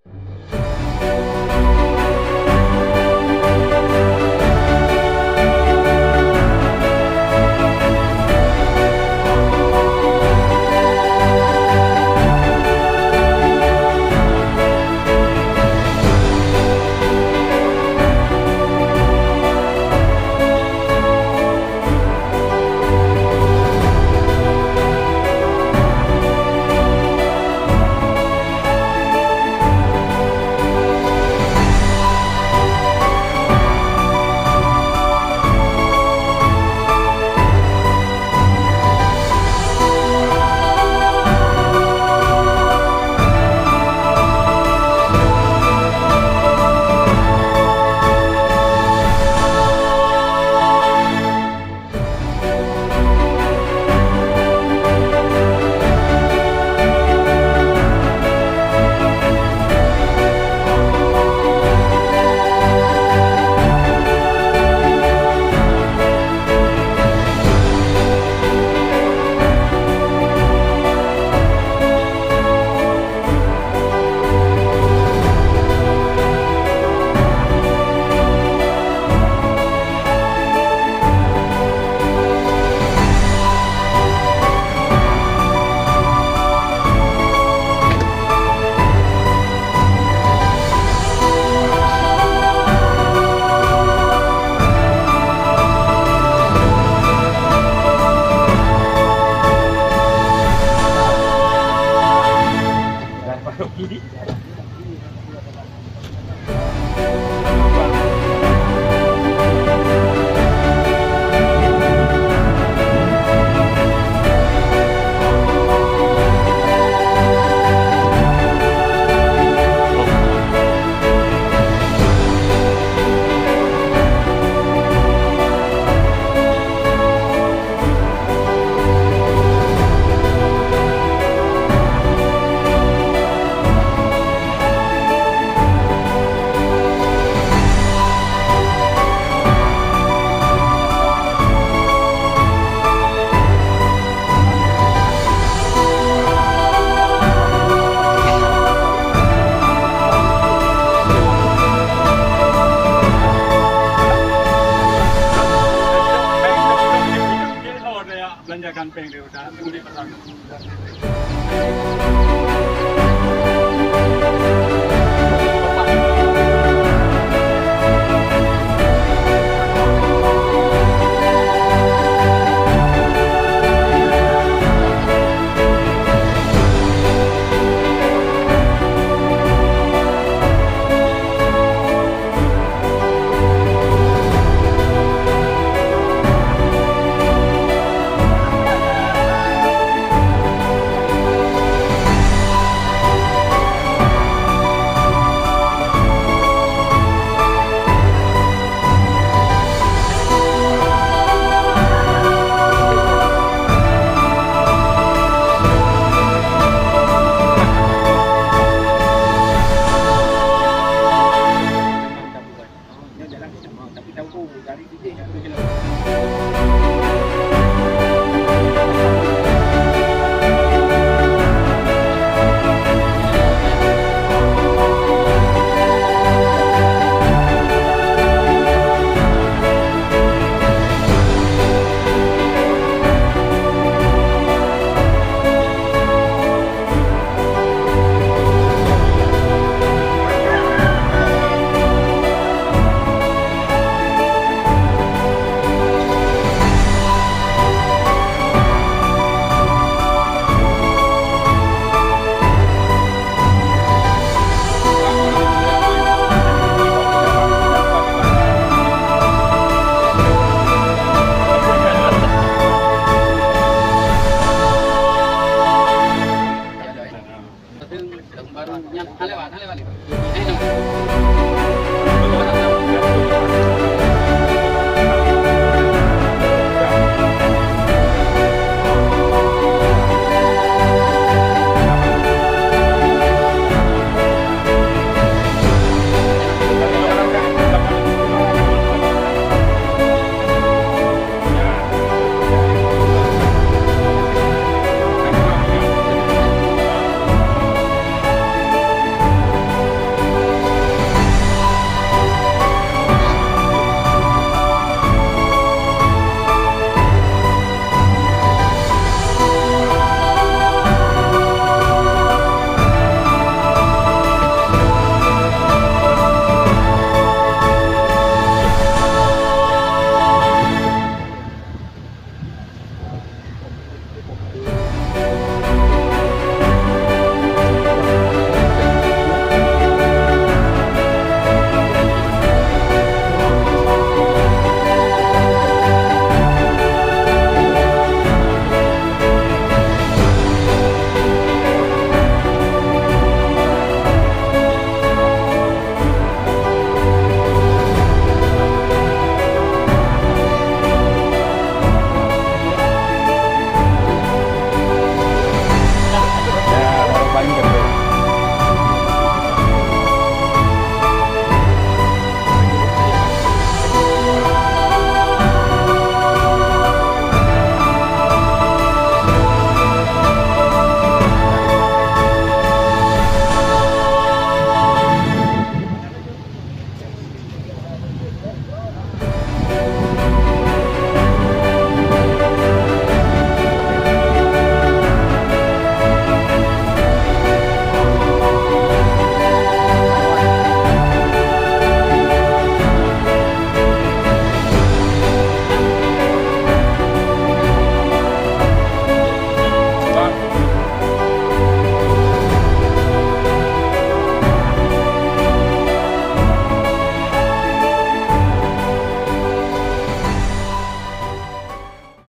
belanjakan peng dia udah tunggu di pasar.